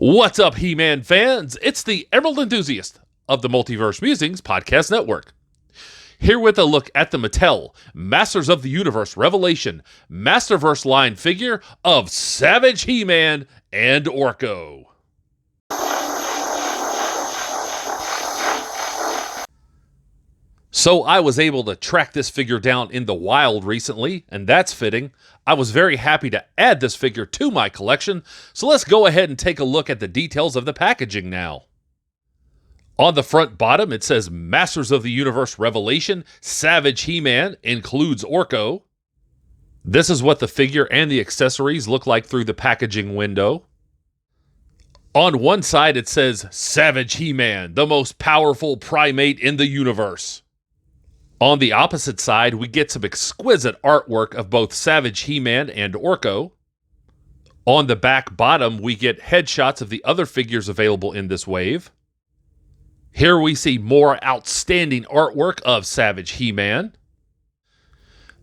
What's up, He-Man fans? It's the Emerald Enthusiast of the Multiverse Musings Podcast Network. Here with a look at the Mattel Masters of the Universe Revelation Masterverse line figure of Savage He-Man and Orko. So I was able to track this figure down in the wild recently, and that's fitting. I was very happy to add this figure to my collection, so let's go ahead and take a look at the details of the packaging now. On the front bottom, it says Masters of the Universe Revelation Savage He-Man includes Orko. This is what the figure and the accessories look like through the packaging window. On one side, it says Savage He-Man, the most powerful primate in the universe. On the opposite side, we get some exquisite artwork of both Savage He-Man and Orko. On the back bottom, we get headshots of the other figures available in this wave. Here we see more outstanding artwork of Savage He-Man.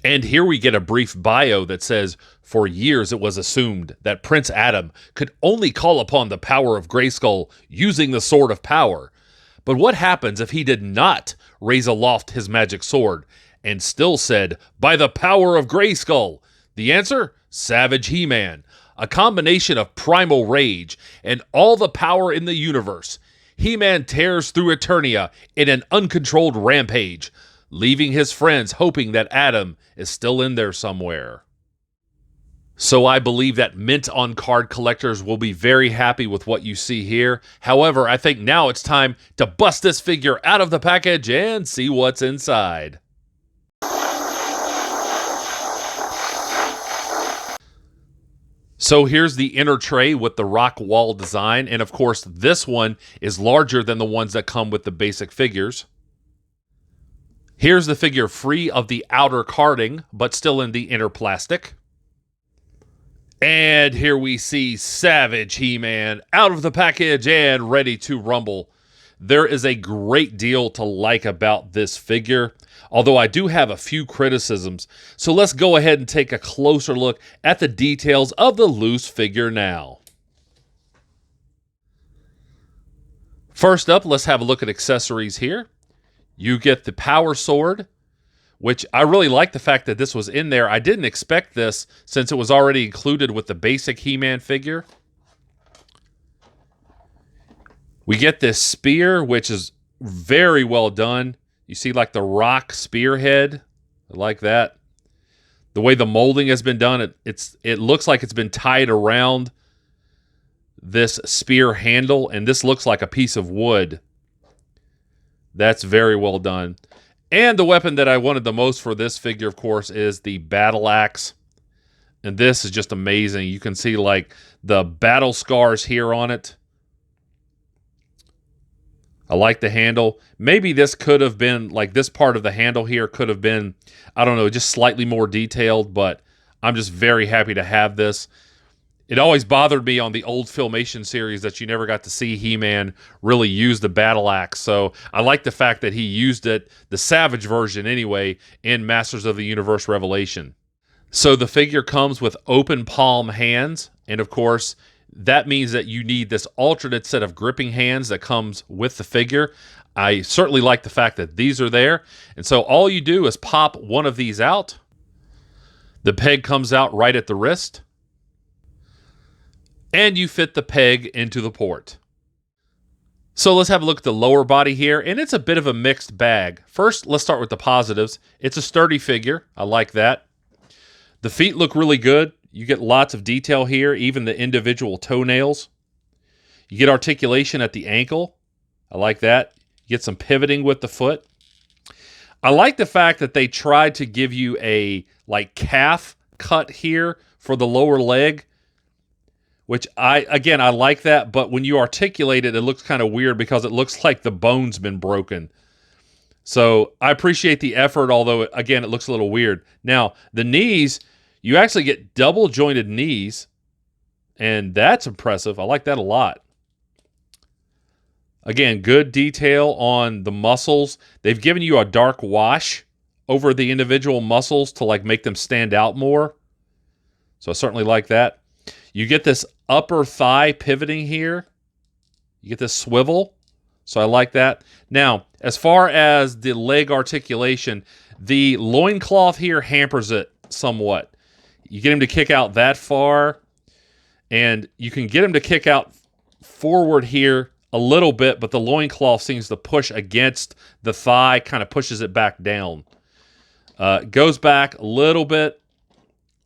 And here we get a brief bio that says, for years it was assumed that Prince Adam could only call upon the power of Grayskull using the Sword of Power. But what happens if he did not raise aloft his magic sword and still said, by the power of Grayskull? The answer? Savage He-Man. A combination of primal rage and all the power in the universe. He-Man tears through Eternia in an uncontrolled rampage, leaving his friends hoping that Adam is still in there somewhere. So I believe that mint-on-card collectors will be very happy with what you see here. However, I think now it's time to bust this figure out of the package and see what's inside. So here's the inner tray with the rock wall design, and of course this one is larger than the ones that come with the basic figures. Here's the figure free of the outer carding, but still in the inner plastic. And here we see Savage He-Man out of the package and ready to rumble. There is a great deal to like about this figure, although I do have a few criticisms. So let's go ahead and take a closer look at the details of the loose figure now. First up, let's have a look at accessories here. You get the power sword, which I really like the fact that this was in there. I didn't expect this since it was already included with the basic He-Man figure. We get this spear, which is very well done. You see like the rock spearhead. I like that. The way the molding has been done, it looks like it's been tied around this spear handle, and this looks like a piece of wood. That's very well done. And the weapon that I wanted the most for this figure, of course, is the battle axe. And this is just amazing. You can see like the battle scars here on it. I like the handle. Maybe this could have been, like this part of the handle here could have been, I don't know, just slightly more detailed, but I'm just very happy to have this. It always bothered me on the old Filmation series that you never got to see He-Man really use the battle axe. So I like the fact that he used it, the Savage version anyway, in Masters of the Universe Revelation. So the figure comes with open palm hands, and of course, that means that you need this alternate set of gripping hands that comes with the figure. I certainly like the fact that these are there. And so all you do is pop one of these out. The peg comes out right at the wrist. And you fit the peg into the port. So let's have a look at the lower body here, and it's a bit of a mixed bag. First, let's start with the positives. It's a sturdy figure. I like that. The feet look really good. You get lots of detail here, even the individual toenails. You get articulation at the ankle. I like that. You get some pivoting with the foot. I like the fact that they tried to give you a like calf cut here for the lower leg, which I like that, but when you articulate it, it looks kind of weird because it looks like the bone's been broken. So I appreciate the effort, although, again, it looks a little weird. Now, the knees, you actually get double jointed knees, and that's impressive. I like that a lot. Again, good detail on the muscles. They've given you a dark wash over the individual muscles to like make them stand out more. So I certainly like that. You get this upper thigh pivoting here. You get this swivel. So I like that. Now, as far as the leg articulation, the loincloth here hampers it somewhat. You get him to kick out that far, and you can get him to kick out forward here a little bit, but the loincloth seems to push against the thigh, kind of pushes it back down. Goes back a little bit,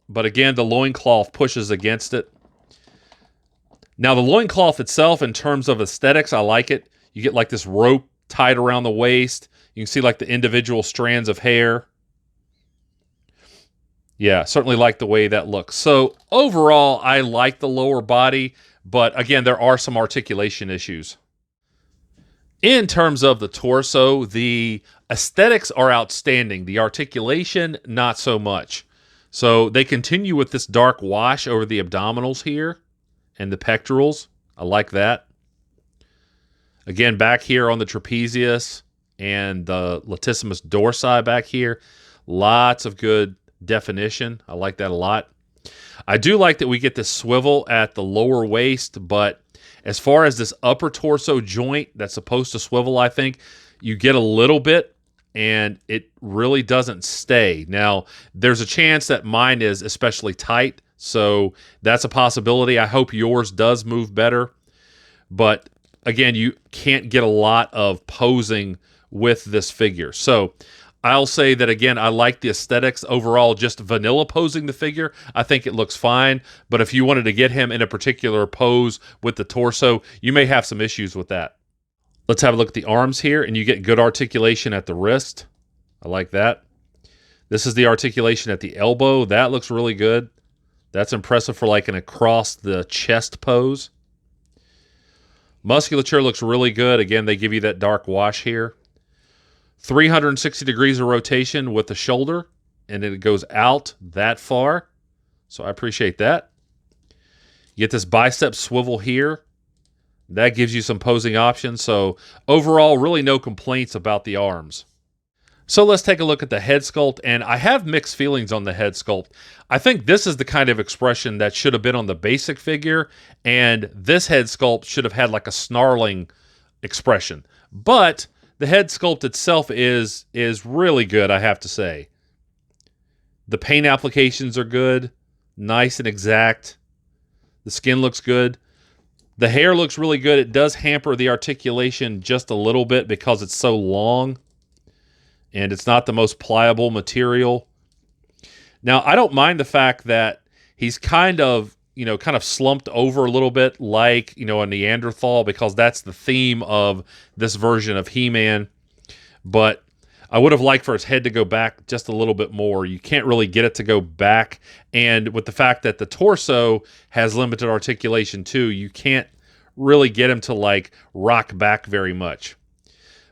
but again, the loincloth pushes against it. Now, the loincloth itself, in terms of aesthetics, I like it. You get like this rope tied around the waist. You can see like the individual strands of hair. Yeah, certainly like the way that looks. So overall, I like the lower body, but again, there are some articulation issues. In terms of the torso, the aesthetics are outstanding. The articulation, not so much. So they continue with this dark wash over the abdominals here and the pectorals. I like that. Again, back here on the trapezius and the latissimus dorsi back here, lots of good definition. I like that a lot. I do like that we get this swivel at the lower waist, but as far as this upper torso joint that's supposed to swivel, I think, you get a little bit, and it really doesn't stay. Now, there's a chance that mine is especially tight, so that's a possibility. I hope yours does move better, but again, you can't get a lot of posing with this figure. So I'll say that, again, I like the aesthetics overall, just vanilla posing the figure. I think it looks fine, but if you wanted to get him in a particular pose with the torso, you may have some issues with that. Let's have a look at the arms here, and you get good articulation at the wrist. I like that. This is the articulation at the elbow. That looks really good. That's impressive for like an across the chest pose. Musculature looks really good. Again, they give you that dark wash here. 360 degrees of rotation with the shoulder, and it goes out that far. So I appreciate that. You get this bicep swivel here. That gives you some posing options. So overall, really no complaints about the arms. So let's take a look at the head sculpt, and I have mixed feelings on the head sculpt. I think this is the kind of expression that should have been on the basic figure, and this head sculpt should have had like a snarling expression. But the head sculpt itself is really good, I have to say. The paint applications are good, nice and exact. The skin looks good. The hair looks really good. It does hamper the articulation just a little bit because it's so long, and it's not the most pliable material. Now, I don't mind the fact that he's kind of slumped over a little bit like, a Neanderthal, because that's the theme of this version of He-Man. But I would have liked for his head to go back just a little bit more. You can't really get it to go back. And with the fact that the torso has limited articulation too, you can't really get him to like rock back very much.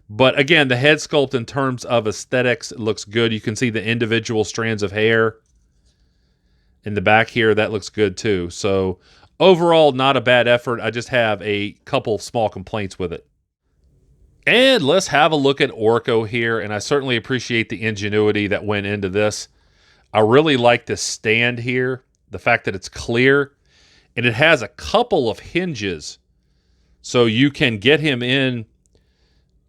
But again, the head sculpt in terms of aesthetics, it looks good. You can see the individual strands of hair in the back here. That looks good too. So overall, not a bad effort. I just have a couple small complaints with it. And let's have a look at Orko here. And I certainly appreciate the ingenuity that went into this. I really like this stand here. The fact that it's clear. And it has a couple of hinges. So you can get him in,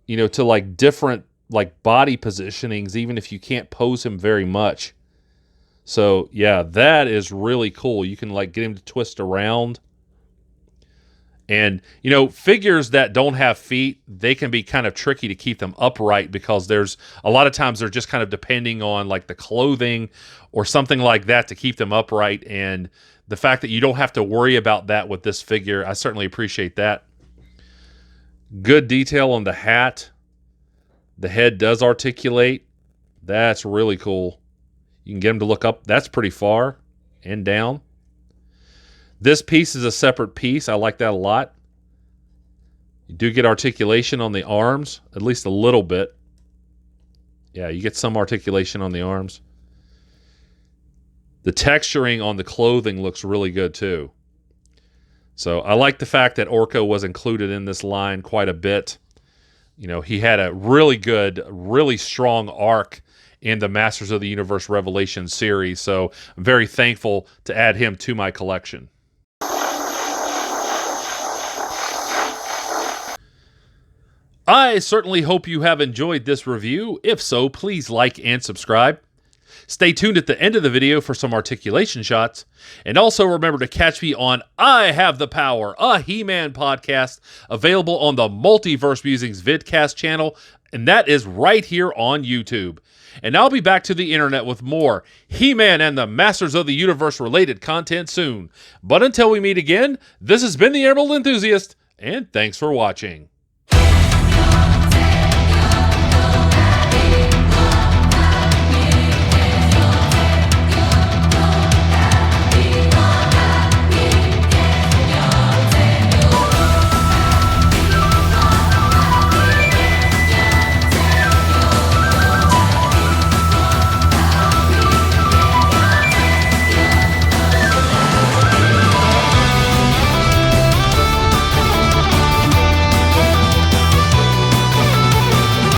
to like different like body positionings, even if you can't pose him very much. So yeah, that is really cool. You can like get him to twist around. And, figures that don't have feet, they can be kind of tricky to keep them upright, because there's a lot of times they're just kind of depending on like the clothing or something like that to keep them upright. And the fact that you don't have to worry about that with this figure, I certainly appreciate that. Good detail on the hat. The head does articulate. That's really cool. You can get him to look up. That's pretty far and down. This piece is a separate piece. I like that a lot. You do get articulation on the arms, at least a little bit. Yeah, you get some articulation on the arms. The texturing on the clothing looks really good too. So I like the fact that Orko was included in this line quite a bit. He had a really good, really strong arc in the Masters of the Universe Revelation series. So I'm very thankful to add him to my collection. I certainly hope you have enjoyed this review. If so, please like and subscribe. Stay tuned at the end of the video for some articulation shots. And also remember to catch me on I Have the Power, a He-Man podcast, available on the Multiverse Musings vidcast channel, and that is right here on YouTube. And I'll be back to the internet with more He-Man and the Masters of the Universe related content soon. But until we meet again, this has been the Emerald Enthusiast, and thanks for watching.